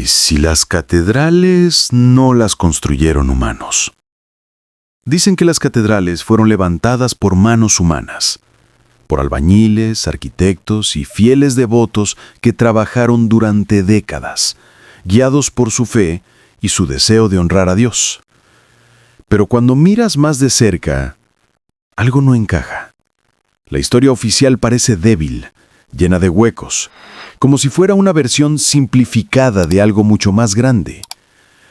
¿Y si las catedrales no las construyeron humanos? Dicen que las catedrales fueron levantadas por manos humanas, por albañiles, arquitectos y fieles devotos que trabajaron durante décadas, guiados por su fe y su deseo de honrar a Dios. Pero cuando miras más de cerca, algo no encaja. La historia oficial parece débil, llena de huecos, como si fuera una versión simplificada de algo mucho más grande.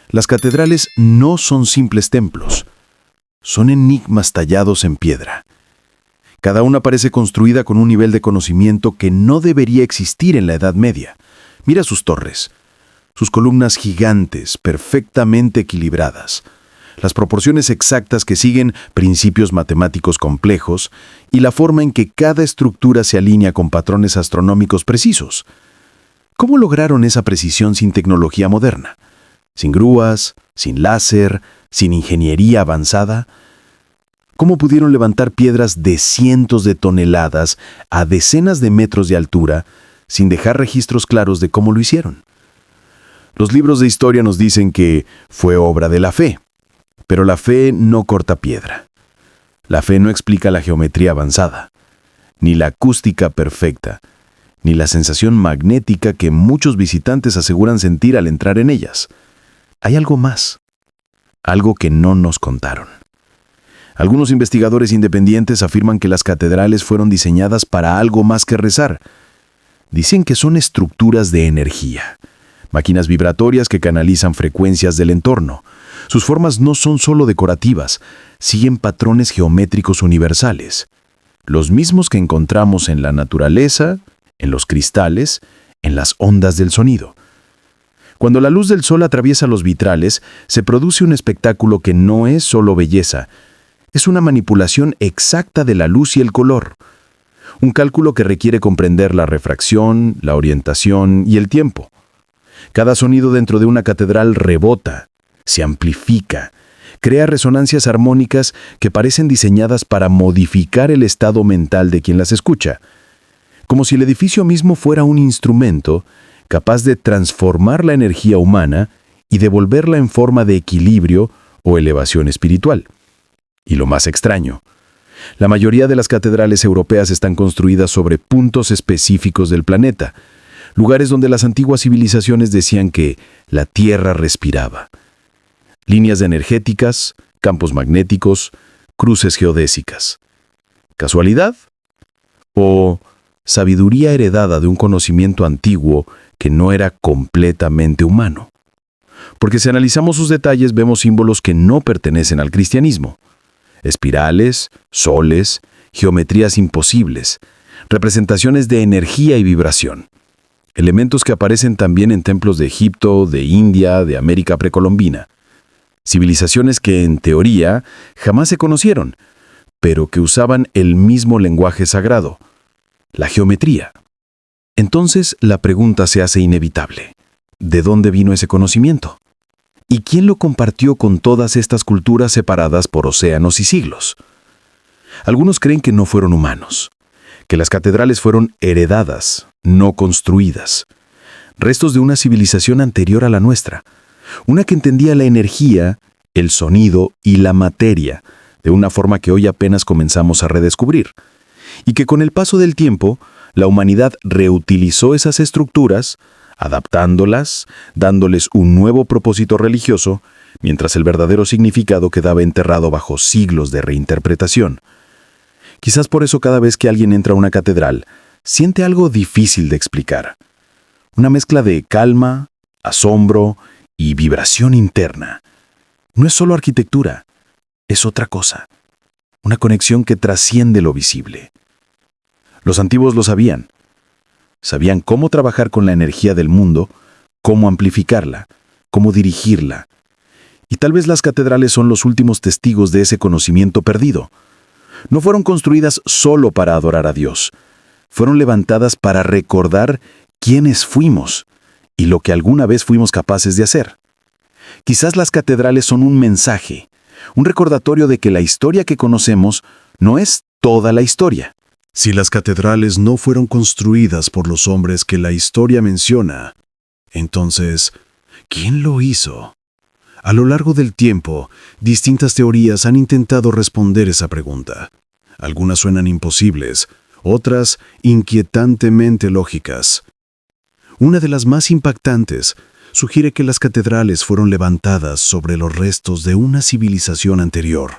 Las catedrales no son simples templos, son enigmas tallados en piedra. Cada una parece construida con un nivel de conocimiento que no debería existir en la Edad Media. Mira sus torres, sus columnas gigantes, perfectamente equilibradas, las proporciones exactas que siguen principios matemáticos complejos y la forma en que cada estructura se alinea con patrones astronómicos precisos. ¿Cómo lograron esa precisión sin tecnología moderna? Sin grúas, sin láser, sin ingeniería avanzada. ¿Cómo pudieron levantar piedras de cientos de toneladas a decenas de metros de altura sin dejar registros claros de cómo lo hicieron? Los libros de historia nos dicen que fue obra de la fe, pero la fe no corta piedra. La fe no explica la geometría avanzada, ni la acústica perfecta, ni la sensación magnética que muchos visitantes aseguran sentir al entrar en ellas. Hay algo más, algo que no nos contaron. Algunos investigadores independientes afirman que las catedrales fueron diseñadas para algo más que rezar. Dicen que son estructuras de energía, máquinas vibratorias que canalizan frecuencias del entorno. Sus formas no son solo decorativas, siguen patrones geométricos universales, los mismos que encontramos en la naturaleza, en los cristales, en las ondas del sonido. Cuando la luz del sol atraviesa los vitrales, se produce un espectáculo que no es solo belleza, es una manipulación exacta de la luz y el color. Un cálculo que requiere comprender la refracción, la orientación y el tiempo. Cada sonido dentro de una catedral rebota, se amplifica, crea resonancias armónicas que parecen diseñadas para modificar el estado mental de quien las escucha, como si el edificio mismo fuera un instrumento capaz de transformar la energía humana y devolverla en forma de equilibrio o elevación espiritual. Y lo más extraño, la mayoría de las catedrales europeas están construidas sobre puntos específicos del planeta, lugares donde las antiguas civilizaciones decían que la Tierra respiraba. Líneas energéticas, campos magnéticos, cruces geodésicas. ¿Casualidad? ¿O sabiduría heredada de un conocimiento antiguo que no era completamente humano? Porque si analizamos sus detalles vemos símbolos que no pertenecen al cristianismo. Espirales, soles, geometrías imposibles, representaciones de energía y vibración. Elementos que aparecen también en templos de Egipto, de India, de América precolombina. Civilizaciones que, en teoría, jamás se conocieron, pero que usaban el mismo lenguaje sagrado, la geometría. Entonces, la pregunta se hace inevitable. ¿De dónde vino ese conocimiento? ¿Y quién lo compartió con todas estas culturas separadas por océanos y siglos? Algunos creen que no fueron humanos, que las catedrales fueron heredadas, no construidas, restos de una civilización anterior a la nuestra, una que entendía la energía, el sonido y la materia de una forma que hoy apenas comenzamos a redescubrir, y que con el paso del tiempo, la humanidad reutilizó esas estructuras, adaptándolas, dándoles un nuevo propósito religioso, mientras el verdadero significado quedaba enterrado bajo siglos de reinterpretación. Quizás por eso cada vez que alguien entra a una catedral, siente algo difícil de explicar. Una mezcla de calma, asombro y vibración interna. No es solo arquitectura, es otra cosa. Una conexión que trasciende lo visible. Los antiguos lo sabían. Sabían cómo trabajar con la energía del mundo, cómo amplificarla, cómo dirigirla. Y tal vez las catedrales son los últimos testigos de ese conocimiento perdido. No fueron construidas solo para adorar a Dios. Fueron levantadas para recordar quiénes fuimos y lo que alguna vez fuimos capaces de hacer. Quizás las catedrales son un mensaje, un recordatorio de que la historia que conocemos no es toda la historia. Si las catedrales no fueron construidas por los hombres que la historia menciona, entonces, ¿Quién lo hizo? A lo largo del tiempo, distintas teorías han intentado responder esa pregunta. Algunas suenan imposibles, otras inquietantemente lógicas. Una de las más impactantes sugiere que las catedrales fueron levantadas sobre los restos de una civilización anterior,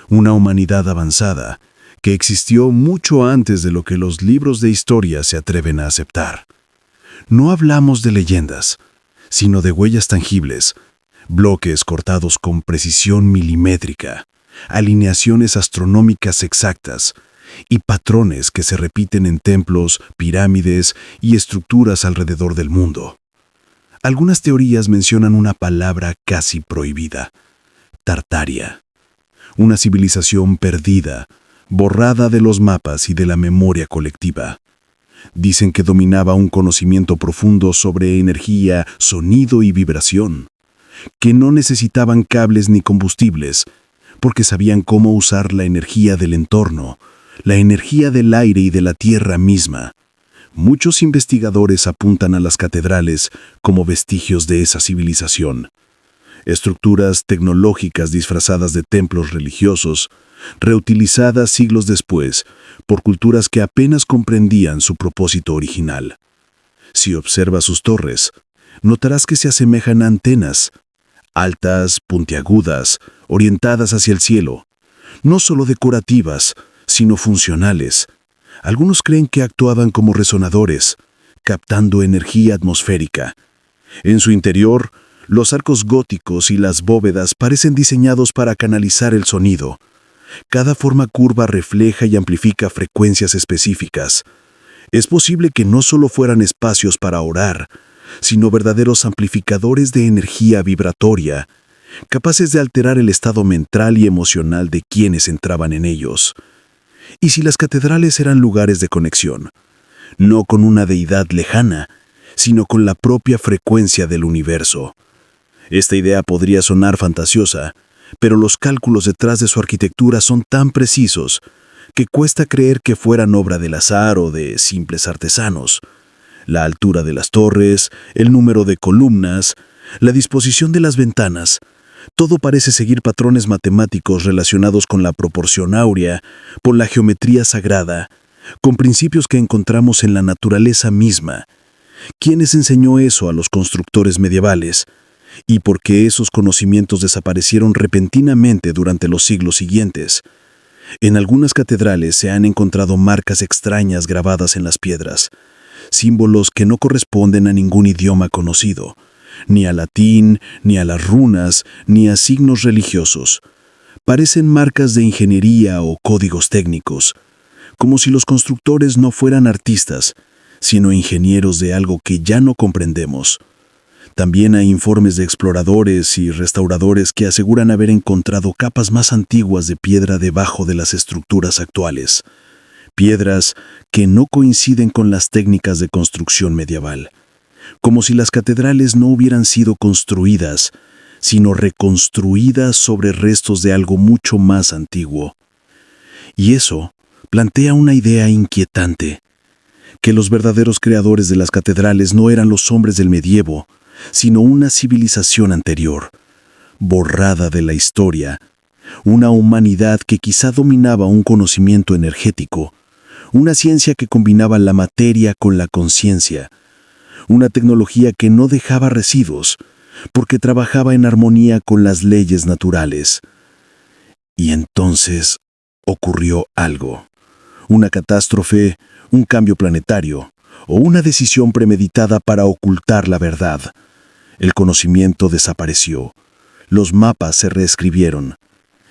una humanidad avanzada que existió mucho antes de lo que los libros de historia se atreven a aceptar. No hablamos de leyendas, sino de huellas tangibles, bloques cortados con precisión milimétrica, alineaciones astronómicas exactas y patrones que se repiten en templos, pirámides y estructuras alrededor del mundo. Algunas teorías mencionan una palabra casi prohibida: Tartaria, una civilización perdida, borrada de los mapas y de la memoria colectiva. Dicen que dominaba un conocimiento profundo sobre energía, sonido y vibración, que no necesitaban cables ni combustibles, porque sabían cómo usar la energía del entorno, la energía del aire y de la tierra misma. Muchos investigadores apuntan a las catedrales como vestigios de esa civilización. Estructuras tecnológicas disfrazadas de templos religiosos, reutilizadas siglos después por culturas que apenas comprendían su propósito original. Si observas sus torres, notarás que se asemejan a antenas, altas, puntiagudas, orientadas hacia el cielo, no solo decorativas, sino funcionales. Algunos creen que actuaban como resonadores, captando energía atmosférica. En su interior, los arcos góticos y las bóvedas parecen diseñados para canalizar el sonido. Cada forma curva refleja y amplifica frecuencias específicas. Es posible que no solo fueran espacios para orar, sino verdaderos amplificadores de energía vibratoria, capaces de alterar el estado mental y emocional de quienes entraban en ellos. ¿Y si las catedrales eran lugares de conexión? No con una deidad lejana, sino con la propia frecuencia del universo. Esta idea podría sonar fantasiosa, pero los cálculos detrás de su arquitectura son tan precisos que cuesta creer que fueran obra del azar o de simples artesanos. La altura de las torres, el número de columnas, la disposición de las ventanas, todo parece seguir patrones matemáticos relacionados con la proporción áurea, con la geometría sagrada, con principios que encontramos en la naturaleza misma. ¿Quién les enseñó eso a los constructores medievales? ¿Y por qué esos conocimientos desaparecieron repentinamente durante los siglos siguientes? En algunas catedrales se han encontrado marcas extrañas grabadas en las piedras, símbolos que no corresponden a ningún idioma conocido, ni al latín, ni a las runas, ni a signos religiosos. Parecen marcas de ingeniería o códigos técnicos, como si los constructores no fueran artistas, sino ingenieros de algo que ya no comprendemos. También hay informes de exploradores y restauradores que aseguran haber encontrado capas más antiguas de piedra debajo de las estructuras actuales, piedras que no coinciden con las técnicas de construcción medieval, como si las catedrales no hubieran sido construidas, sino reconstruidas sobre restos de algo mucho más antiguo. Y eso plantea una idea inquietante, que los verdaderos creadores de las catedrales no eran los hombres del medievo, sino una civilización anterior, borrada de la historia, una humanidad que quizá dominaba un conocimiento energético, una ciencia que combinaba la materia con la conciencia, una tecnología que no dejaba residuos, porque trabajaba en armonía con las leyes naturales. Y entonces ocurrió algo, una catástrofe, un cambio planetario, o una decisión premeditada para ocultar la verdad. El conocimiento desapareció, los mapas se reescribieron,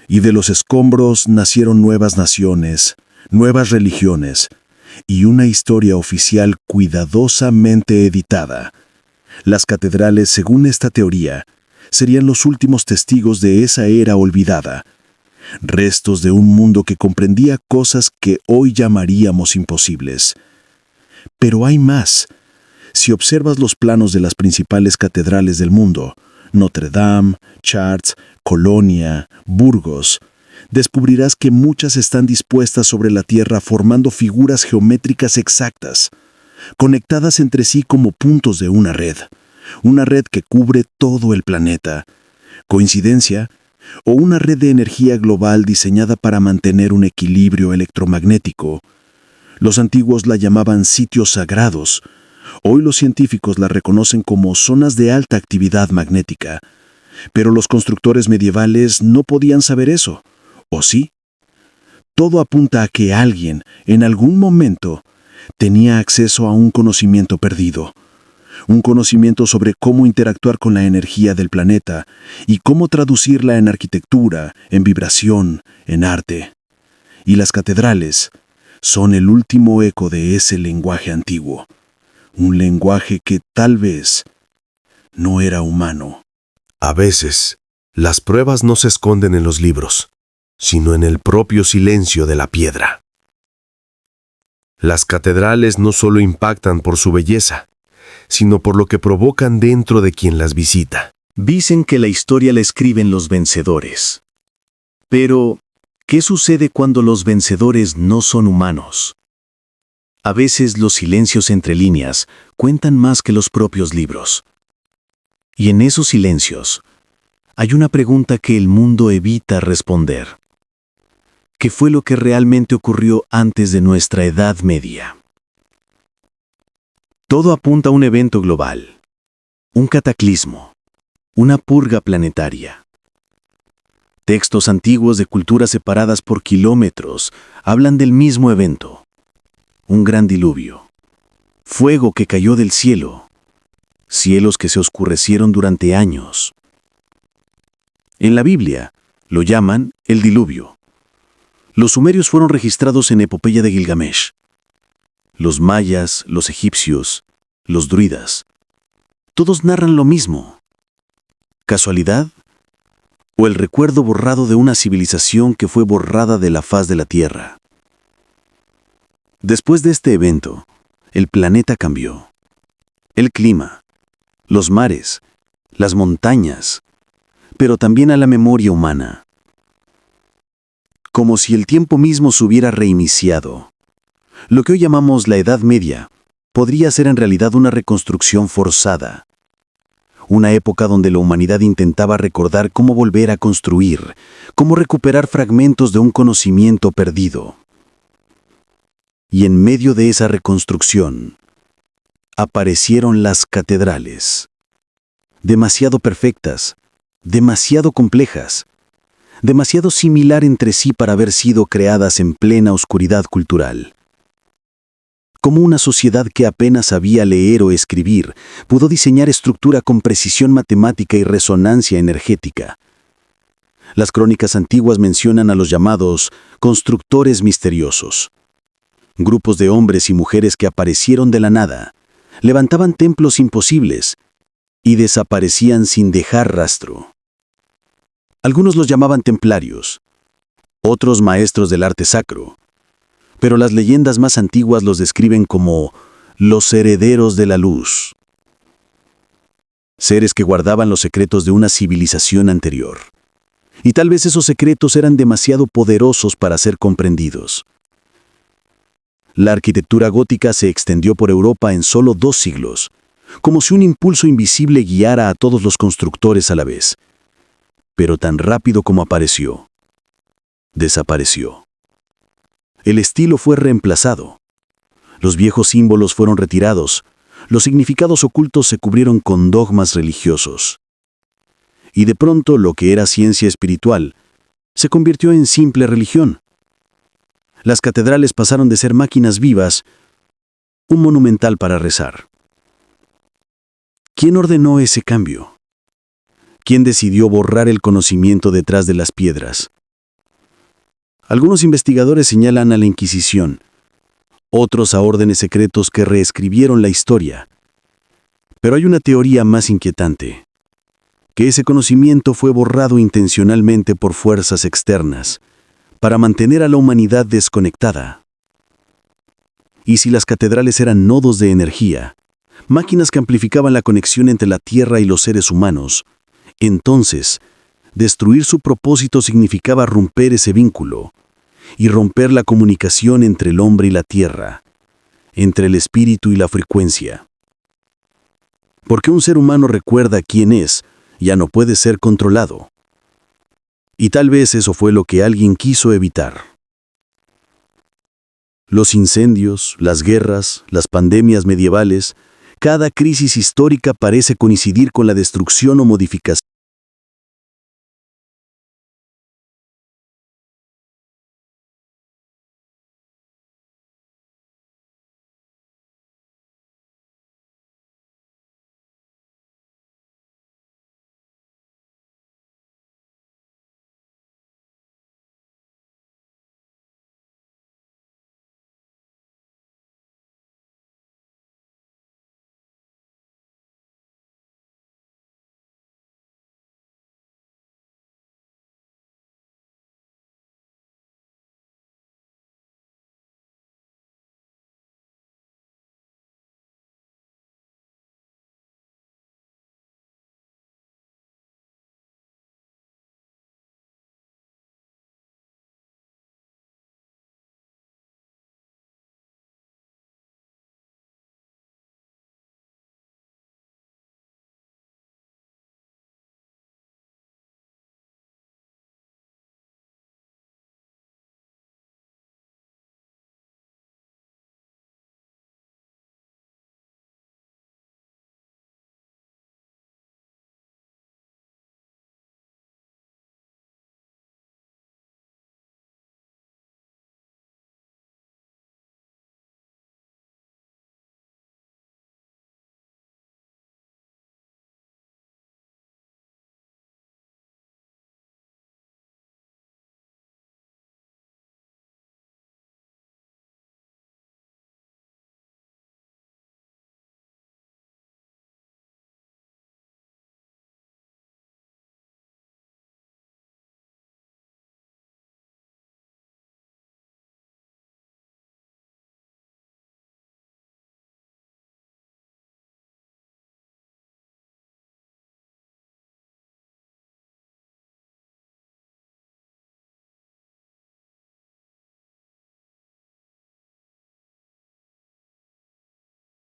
y de los escombros nacieron nuevas naciones, nuevas religiones, y una historia oficial cuidadosamente editada. Las catedrales, según esta teoría, serían los últimos testigos de esa era olvidada, restos de un mundo que comprendía cosas que hoy llamaríamos imposibles. Pero hay más. Si observas los planos de las principales catedrales del mundo, Notre Dame, Chartres, Colonia, Burgos, descubrirás que muchas están dispuestas sobre la tierra formando figuras geométricas exactas, conectadas entre sí como puntos de una red, una red que cubre todo el planeta. ¿Coincidencia? ¿O una red de energía global diseñada para mantener un equilibrio electromagnético? Los antiguos la llamaban sitios sagrados. Hoy los científicos la reconocen como zonas de alta actividad magnética. Pero los constructores medievales no podían saber eso. ¿O sí? Todo apunta a que alguien, en algún momento, tenía acceso a un conocimiento perdido. Un conocimiento sobre cómo interactuar con la energía del planeta y cómo traducirla en arquitectura, en vibración, en arte. Y las catedrales son el último eco de ese lenguaje antiguo. Un lenguaje que tal vez no era humano. A veces, las pruebas no se esconden en los libros, sino en el propio silencio de la piedra. Las catedrales no solo impactan por su belleza, sino por lo que provocan dentro de quien las visita. Dicen que la historia la escriben los vencedores. Pero, ¿qué sucede cuando los vencedores no son humanos? A veces los silencios entre líneas cuentan más que los propios libros. Y en esos silencios hay una pregunta que el mundo evita responder. ¿Qué fue lo que realmente ocurrió antes de nuestra Edad Media? Todo apunta a un evento global, un cataclismo, una purga planetaria. Textos antiguos de culturas separadas por kilómetros hablan del mismo evento. Un gran diluvio, fuego que cayó del cielo, cielos que se oscurecieron durante años. En la Biblia lo llaman el diluvio. Los sumerios fueron registrados en Epopeya de Gilgamesh. Los mayas, los egipcios, los druidas, todos narran lo mismo. ¿Casualidad? ¿O el recuerdo borrado de una civilización que fue borrada de la faz de la Tierra? Después de este evento, el planeta cambió. El clima, los mares, las montañas, pero también a la memoria humana. Como si el tiempo mismo se hubiera reiniciado. Lo que hoy llamamos la Edad Media podría ser en realidad una reconstrucción forzada. Una época donde la humanidad intentaba recordar cómo volver a construir, cómo recuperar fragmentos de un conocimiento perdido. Y en medio de esa reconstrucción, aparecieron las catedrales. Demasiado perfectas, demasiado complejas, demasiado similar entre sí para haber sido creadas en plena oscuridad cultural. Como una sociedad que apenas sabía leer o escribir, pudo diseñar estructura con precisión matemática y resonancia energética. Las crónicas antiguas mencionan a los llamados constructores misteriosos. Grupos de hombres y mujeres que aparecieron de la nada, levantaban templos imposibles y desaparecían sin dejar rastro. Algunos los llamaban templarios, otros maestros del arte sacro, pero las leyendas más antiguas los describen como los herederos de la luz. Seres que guardaban los secretos de una civilización anterior. Y tal vez esos secretos eran demasiado poderosos para ser comprendidos. La arquitectura gótica se extendió por Europa en solo 2 siglos, como si un impulso invisible guiara a todos los constructores a la vez. Pero tan rápido como apareció, desapareció. El estilo fue reemplazado. Los viejos símbolos fueron retirados. Los significados ocultos se cubrieron con dogmas religiosos. Y de pronto lo que era ciencia espiritual se convirtió en simple religión. Las catedrales pasaron de ser máquinas vivas, un monumental para rezar. ¿Quién ordenó ese cambio? ¿Quién decidió borrar el conocimiento detrás de las piedras? Algunos investigadores señalan a la Inquisición, otros a órdenes secretos que reescribieron la historia. Pero hay una teoría más inquietante, que ese conocimiento fue borrado intencionalmente por fuerzas externas, para mantener a la humanidad desconectada. Y si las catedrales eran nodos de energía, máquinas que amplificaban la conexión entre la Tierra y los seres humanos, entonces, destruir su propósito significaba romper ese vínculo y romper la comunicación entre el hombre y la tierra, entre el espíritu y la frecuencia. Porque un ser humano recuerda quién es, ya no puede ser controlado. Y tal vez eso fue lo que alguien quiso evitar. Los incendios, las guerras, las pandemias medievales, cada crisis histórica parece coincidir con la destrucción o modificación.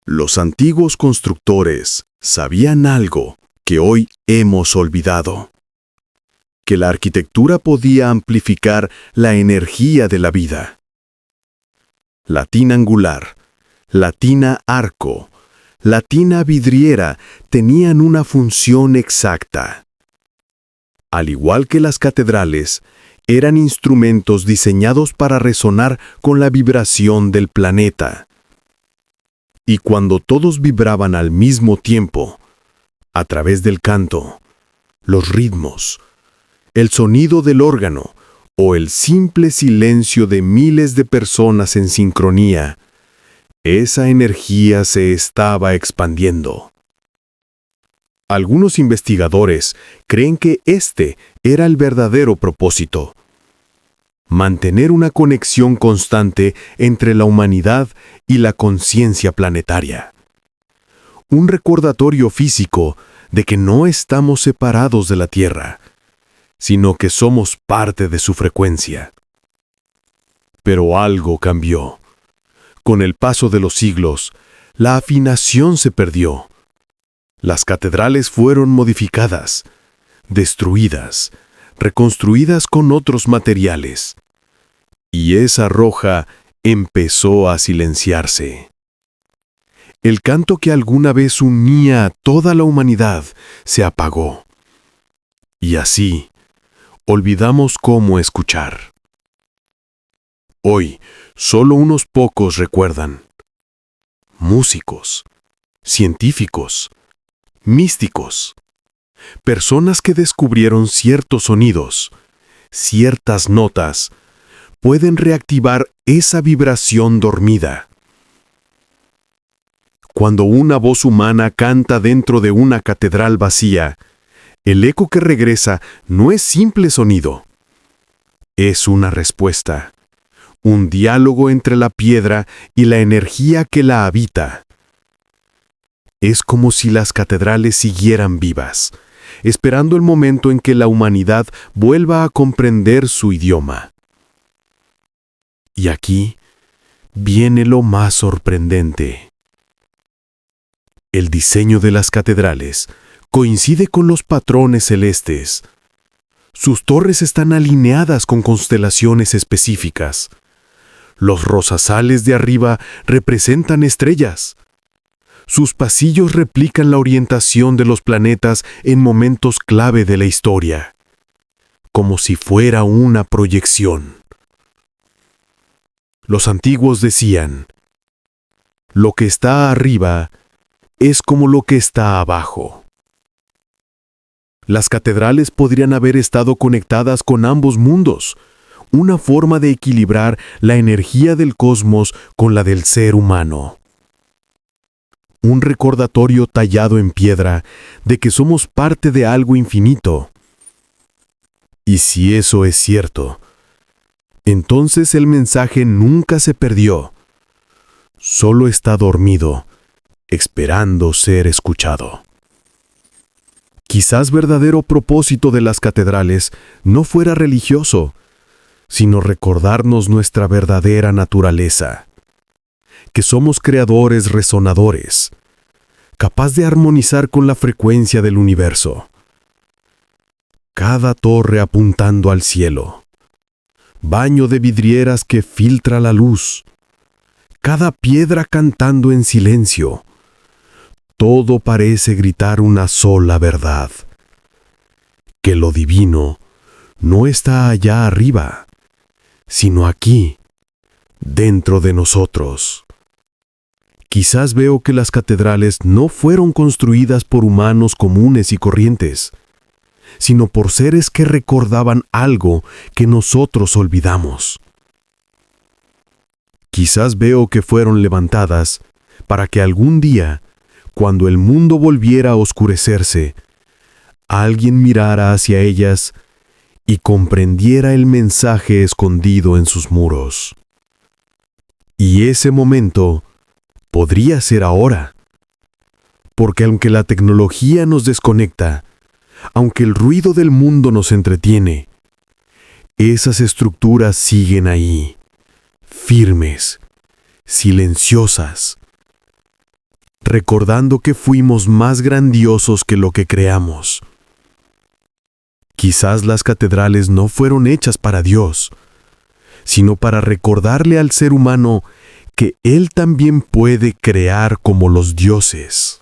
Los antiguos constructores sabían algo que hoy hemos olvidado: que la arquitectura podía amplificar la energía de la vida. La tina angular, la tina arco, la tina vidriera tenían una función exacta. Al igual que las catedrales, eran instrumentos diseñados para resonar con la vibración del planeta. Y cuando todos vibraban al mismo tiempo, a través del canto, los ritmos, el sonido del órgano o el simple silencio de miles de personas en sincronía, esa energía se estaba expandiendo. Algunos investigadores creen que este era el verdadero propósito: mantener una conexión constante entre la humanidad y la conciencia planetaria. Un recordatorio físico de que no estamos separados de la Tierra, sino que somos parte de su frecuencia. Pero algo cambió. Con el paso de los siglos, la afinación se perdió. Las catedrales fueron modificadas, destruidas, reconstruidas con otros materiales. Y esa roja empezó a silenciarse. El canto que alguna vez unía a toda la humanidad se apagó. Y así, olvidamos cómo escuchar. Hoy, solo unos pocos recuerdan. Músicos, científicos, místicos, personas que descubrieron ciertos sonidos, ciertas notas, pueden reactivar esa vibración dormida. Cuando una voz humana canta dentro de una catedral vacía, el eco que regresa no es simple sonido. Es una respuesta, un diálogo entre la piedra y la energía que la habita. Es como si las catedrales siguieran vivas, esperando el momento en que la humanidad vuelva a comprender su idioma. Y aquí viene lo más sorprendente. El diseño de las catedrales coincide con los patrones celestes. Sus torres están alineadas con constelaciones específicas. Los rosasales de arriba representan estrellas. Sus pasillos replican la orientación de los planetas en momentos clave de la historia, como si fuera una proyección. Los antiguos decían, lo que está arriba es como lo que está abajo. Las catedrales podrían haber estado conectadas con ambos mundos, una forma de equilibrar la energía del cosmos con la del ser humano. Un recordatorio tallado en piedra de que somos parte de algo infinito. Y si eso es cierto, entonces el mensaje nunca se perdió. Solo está dormido, esperando ser escuchado. Quizás verdadero propósito de las catedrales no fuera religioso, sino recordarnos nuestra verdadera naturaleza, que somos creadores resonadores, capaz de armonizar con la frecuencia del universo. Cada torre apuntando al cielo, baño de vidrieras que filtra la luz, cada piedra cantando en silencio. Todo parece gritar una sola verdad, que lo divino no está allá arriba, sino aquí, dentro de nosotros. Quizás veo que las catedrales no fueron construidas por humanos comunes y corrientes, sino por seres que recordaban algo que nosotros olvidamos. Quizás veo que fueron levantadas para que algún día, cuando el mundo volviera a oscurecerse, alguien mirara hacia ellas y comprendiera el mensaje escondido en sus muros. Y ese momento podría ser ahora, porque aunque la tecnología nos desconecta, aunque el ruido del mundo nos entretiene, esas estructuras siguen ahí, firmes, silenciosas, recordando que fuimos más grandiosos que lo que creamos. Quizás las catedrales no fueron hechas para Dios, sino para recordarle al ser humano que Él también puede crear como los dioses.